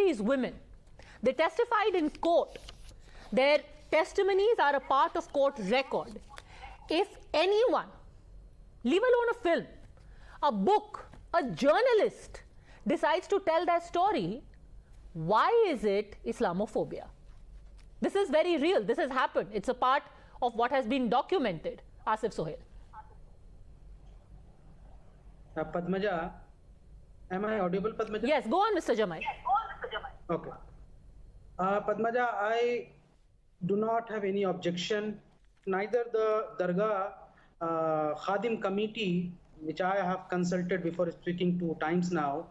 these women. They testified in court. Their testimonies are a part of court record. If anyone, leave alone a film, a book, a journalist decides to tell their story, why is it Islamophobia? This is very real. This has happened. It's a part of what has been documented. Asif Sohail. Padmaja, am I audible, Padmaja? Yes, go on, Mr. Jamai. Okay. Padmaja, I do not have any objection. Neither the Dargah Khadim committee, which I have consulted before speaking 2 times now,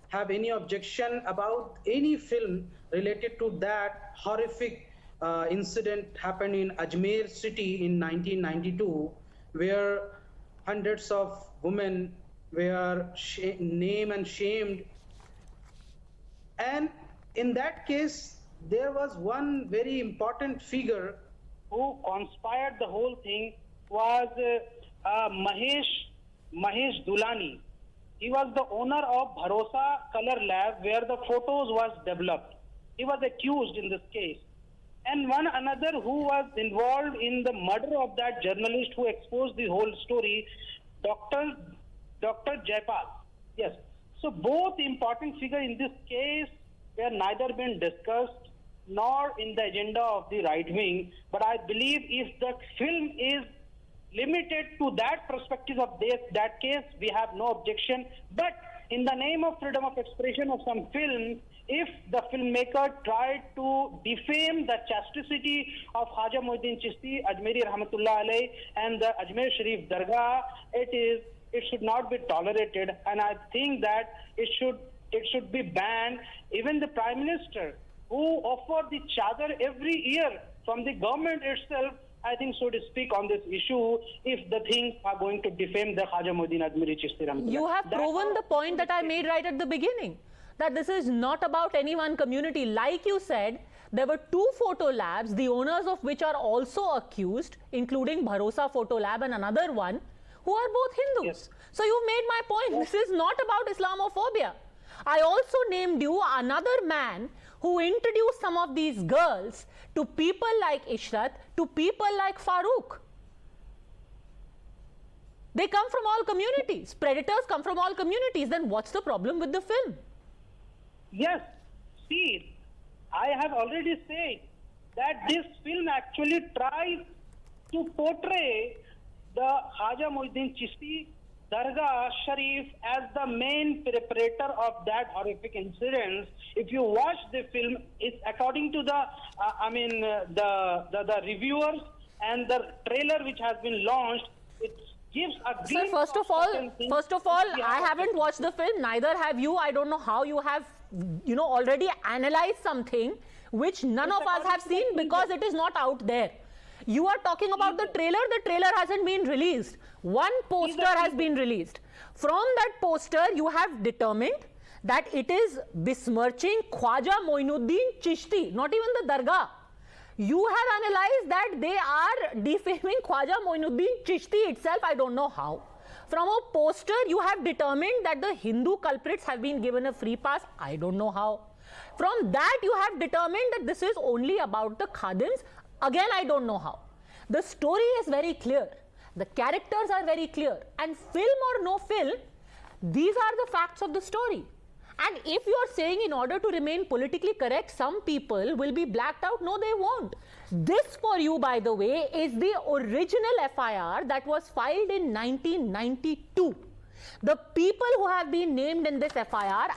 have any objection about any film related to that horrific incident happened in Ajmer city in 1992, where hundreds of women were named and shamed. And in that case, there was one very important figure who conspired the whole thing was Mahesh Dulani. He was the owner of Bharosa Color Lab, where the photos was developed. He was accused in this case. And one another who was involved in the murder of that journalist who exposed the whole story, Dr. Jaipal. Yes. So both important figures in this case were neither been discussed nor in the agenda of the right wing. But I believe if the film is limited to that perspective of that case, we have no objection. But in the name of freedom of expression of some film, if the filmmaker tried to defame the chasticity of Khaja Muhyiddin Chishti, Ajmeri Rahmatullah Alayh, and the Ajmer Sharif Dargah, it should not be tolerated, and I think that it should be banned. Even the Prime Minister, who offered the chadar every year from the government itself, I think so to speak on this issue if the things are going to defame the Khaja Muhyiddin Ajmeri Chishti Rahmatullah. You have proven the point that I made right at the beginning, that this is not about any one community. Like you said, there were 2 photo labs, the owners of which are also accused, including Bharosa Photo Lab and another one, who are both Hindus. Yes. So you made my point. Yes. This is not about Islamophobia. I also named you another man who introduced some of these girls to people like Ishrat, to people like Farooq. They come from all communities. Predators come from all communities. Then what's the problem with the film? Yes. See, I have already said that this film actually tries to portray the Khaja Muhyiddin Chishti Dargah Sharif as the main perpetrator of that horrific incident. If you watch the film, it's according to the reviewers and the trailer which has been launched, it gives a Sir, first of all, I haven't watched the film, neither have you. I don't know how you have, already analyzed something which none of us have seen because it is not out there. You are talking about the trailer hasn't been released. One poster has been released. From that poster, you have determined that it is besmirching Khwaja Moinuddin Chishti, not even the Dargah. You have analyzed that they are defaming Khwaja Moinuddin Chishti itself, I don't know how. From a poster, you have determined that the Hindu culprits have been given a free pass, I don't know how. From that, you have determined that this is only about the Khadims. Again, I don't know how. The story is very clear. The characters are very clear. And film or no film, these are the facts of the story. And if you are saying in order to remain politically correct, some people will be blacked out, no, they won't. This for you, by the way, is the original FIR that was filed in 1992. The people who have been named in this FIR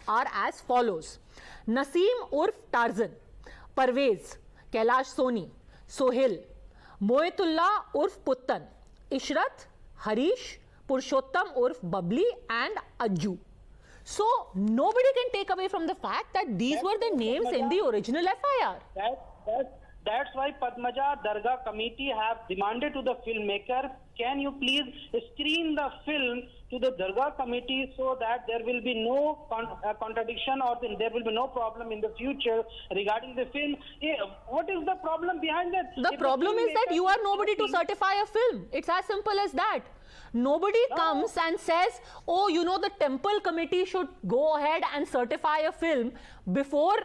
are as follows. Naseem Urf Tarzan, Parvez, Kailash Soni, Sohail, Moetullah Urf Puttan, Ishrat, Harish, Purushottam Urf Babli and Ajju. So nobody can take away from the fact that these were the names in the original FIR. That's why Padmaja Dargah committee have demanded to the filmmaker, can you please screen the film to the Dargah committee so that there will be no contradiction or there will be no problem in the future regarding the film. What is the problem behind that? The problem is that you are nobody to certify a film. It's as simple as that. Nobody comes and says, oh, you know, the temple committee should go ahead and certify a film before,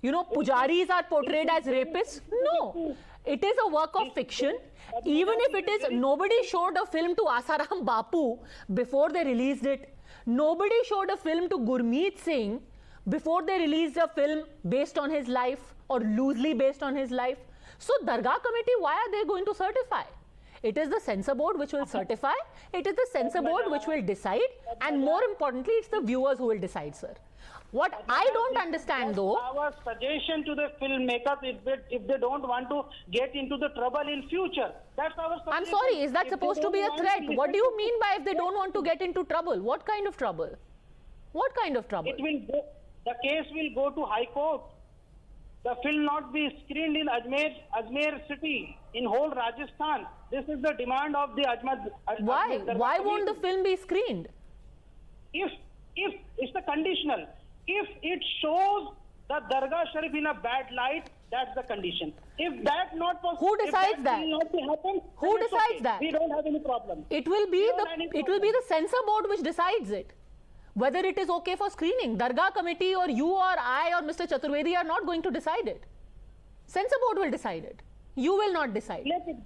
you know, pujaris are portrayed as rapists. No, it is a work of fiction. Even if it is, nobody showed a film to Asaram Bapu before they released it. Nobody showed a film to Gurmeet Singh before they released a film based on his life or loosely based on his life. So Dargah committee, why are they going to certify? It is the censor board which will certify. It is the censor board which will decide. And more importantly, it's the viewers who will decide, sir. What I don't understand though... Our suggestion to the filmmakers, if they don't want to get into the trouble in future, that's our suggestion. I'm sorry, is that supposed to be a threat? What do you mean by if they don't want to get into trouble? What kind of trouble? What kind of trouble? The case will go to High Court. The film not be screened in Ajmer city, in whole Rajasthan. This is the demand of the Ajmer. Why? Why won't the film be screened? If it's the conditional. If it shows the Dargah Sharif in a bad light, that's the condition. If that not possible, who decides that? Will not be happen, who decides that? We don't have any problem. It will be the censor board which decides it. Whether it is okay for screening. Dargah committee or you or I or Mr. Chaturvedi are not going to decide it. Censor board will decide it. You will not decide. Let it be.